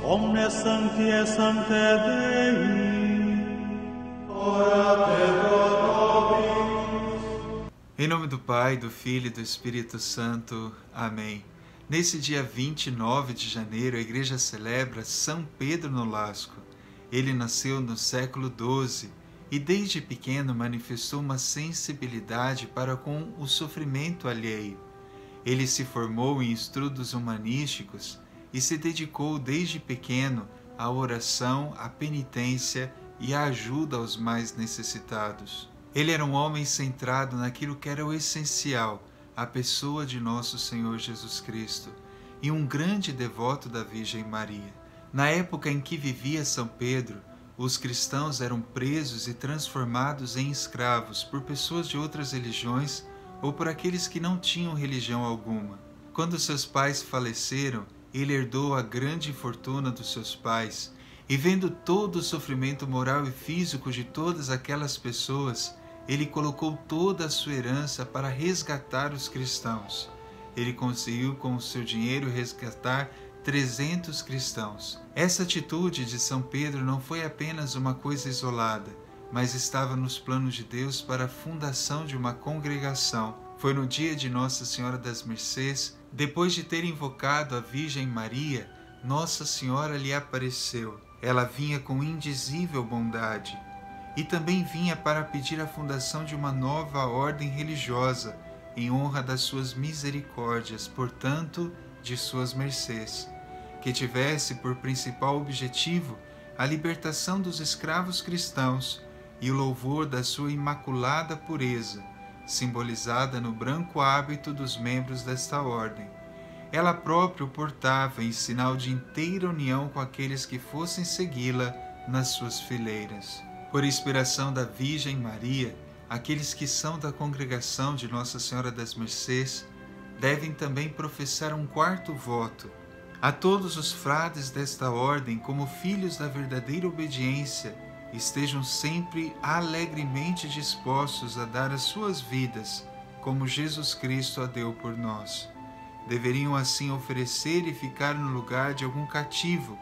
omnes sancti et sanctae Dei, ora pro nobis. Em nome do Pai, do Filho e do Espírito Santo. Amém. Nesse dia 29 de janeiro, a Igreja celebra São Pedro Nolasco. Ele nasceu no século XII e desde pequeno manifestou uma sensibilidade para com o sofrimento alheio. Ele se formou em estudos humanísticos e se dedicou desde pequeno à oração, à penitência e à ajuda aos mais necessitados. Ele era um homem centrado naquilo que era o essencial, a pessoa de nosso Senhor Jesus Cristo, e um grande devoto da Virgem Maria. Na época em que vivia São Pedro, os cristãos eram presos e transformados em escravos por pessoas de outras religiões ou por aqueles que não tinham religião alguma. Quando seus pais faleceram, ele herdou a grande fortuna dos seus pais e, vendo todo o sofrimento moral e físico de todas aquelas pessoas, ele colocou toda a sua herança para resgatar os cristãos. Ele conseguiu com o seu dinheiro resgatar 300 cristãos. Essa atitude de São Pedro não foi apenas uma coisa isolada, mas estava nos planos de Deus para a fundação de uma congregação. Foi no dia de Nossa Senhora das Mercês, depois de ter invocado a Virgem Maria, Nossa Senhora lhe apareceu. Ela vinha com indizível bondade e também vinha para pedir a fundação de uma nova ordem religiosa em honra das suas misericórdias, portanto, de suas mercês, que tivesse por principal objetivo a libertação dos escravos cristãos e o louvor da sua imaculada pureza, simbolizada no branco hábito dos membros desta ordem. Ela própria o portava em sinal de inteira união com aqueles que fossem segui-la nas suas fileiras. Por inspiração da Virgem Maria, aqueles que são da congregação de Nossa Senhora das Mercês devem também professar um quarto voto. A todos os frades desta ordem, como filhos da verdadeira obediência, estejam sempre alegremente dispostos a dar as suas vidas, como Jesus Cristo a deu por nós. Deveriam assim oferecer e ficar no lugar de algum cativo,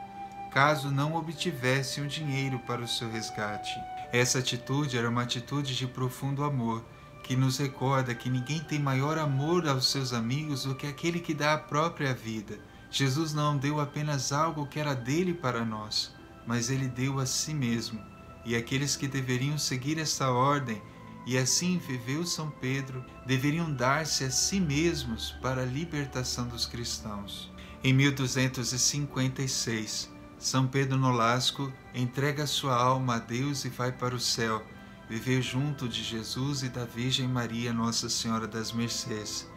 caso não obtivessem o dinheiro para o seu resgate. Essa atitude era uma atitude de profundo amor, que nos recorda que ninguém tem maior amor aos seus amigos do que aquele que dá a própria vida. Jesus não deu apenas algo que era dele para nós, mas ele deu a si mesmo. E aqueles que deveriam seguir esta ordem, e assim viveu São Pedro, deveriam dar-se a si mesmos para a libertação dos cristãos. Em 1256, São Pedro Nolasco entrega sua alma a Deus e vai para o céu, viver junto de Jesus e da Virgem Maria, Nossa Senhora das Mercês.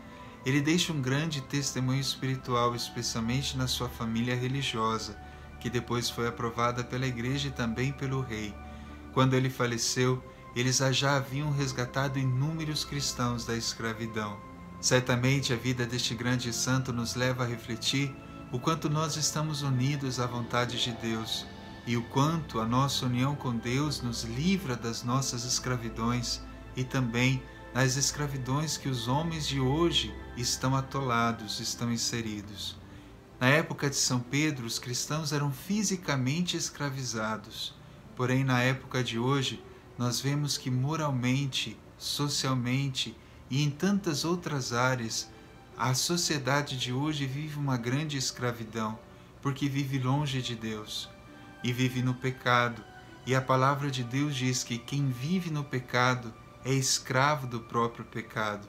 Ele deixa um grande testemunho espiritual, especialmente na sua família religiosa, que depois foi aprovada pela Igreja e também pelo rei. Quando ele faleceu, eles já haviam resgatado inúmeros cristãos da escravidão. Certamente a vida deste grande santo nos leva a refletir o quanto nós estamos unidos à vontade de Deus e o quanto a nossa união com Deus nos livra das nossas escravidões e também das escravidões que os homens de hoje estão atolados, estão inseridos. Na época de São Pedro, os cristãos eram fisicamente escravizados. Porém, na época de hoje, nós vemos que moralmente, socialmente e em tantas outras áreas, a sociedade de hoje vive uma grande escravidão, porque vive longe de Deus e vive no pecado. E a palavra de Deus diz que quem vive no pecado é escravo do próprio pecado.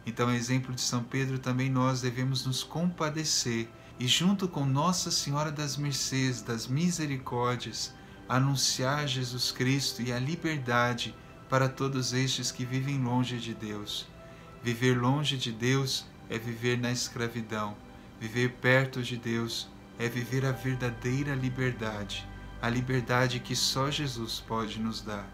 Então, a exemplo de São Pedro, também nós devemos nos compadecer e, junto com Nossa Senhora das Mercês, das Misericórdias, anunciar Jesus Cristo e a liberdade para todos estes que vivem longe de Deus. Viver longe de Deus é viver na escravidão. Viver perto de Deus é viver a verdadeira liberdade, a liberdade que só Jesus pode nos dar.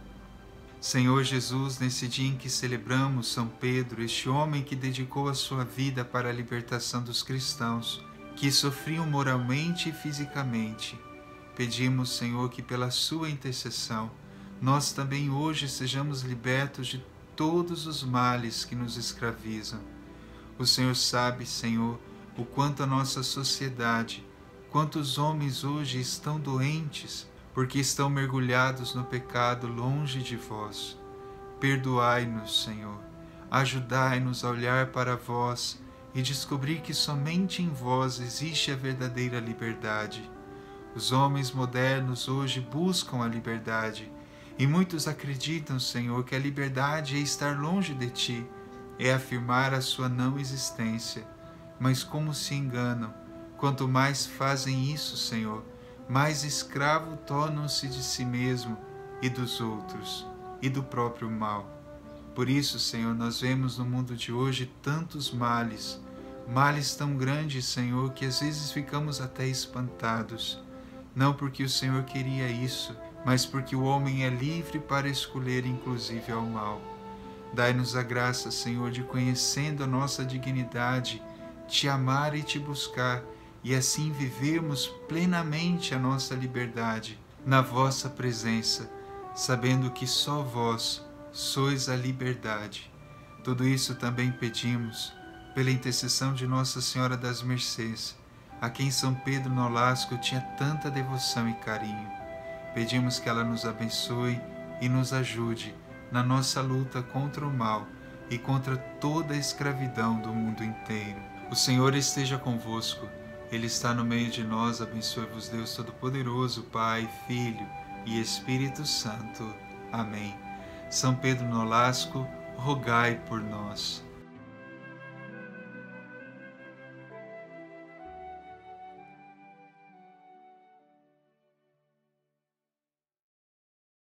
Senhor Jesus, nesse dia em que celebramos São Pedro, este homem que dedicou a sua vida para a libertação dos cristãos, que sofriam moralmente e fisicamente, pedimos, Senhor, que pela sua intercessão, nós também hoje sejamos libertos de todos os males que nos escravizam. O Senhor sabe, Senhor, o quanto a nossa sociedade Quantos homens hoje estão doentes porque estão mergulhados no pecado longe de vós. Perdoai-nos, Senhor. Ajudai-nos a olhar para vós e descobrir que somente em vós existe a verdadeira liberdade. Os homens modernos hoje buscam a liberdade e muitos acreditam, Senhor, que a liberdade é estar longe de ti, é afirmar a sua não existência. Mas como se enganam! Quanto mais fazem isso, Senhor, mais escravo tornam-se de si mesmo e dos outros e do próprio mal. Por isso, Senhor, nós vemos no mundo de hoje tantos males, males tão grandes, Senhor, que às vezes ficamos até espantados. Não porque o Senhor queria isso, mas porque o homem é livre para escolher inclusive ao mal. Dai-nos a graça, Senhor, de conhecendo a nossa dignidade, te amar e te buscar, e assim vivermos plenamente a nossa liberdade na vossa presença, sabendo que só vós sois a liberdade. Tudo isso também pedimos pela intercessão de Nossa Senhora das Mercês, a quem São Pedro Nolasco tinha tanta devoção e carinho. Pedimos que ela nos abençoe e nos ajude na nossa luta contra o mal e contra toda a escravidão do mundo inteiro. O Senhor esteja convosco. Ele está no meio de nós. Abençoe-vos Deus Todo-Poderoso, Pai, Filho e Espírito Santo. Amém. São Pedro Nolasco, rogai por nós.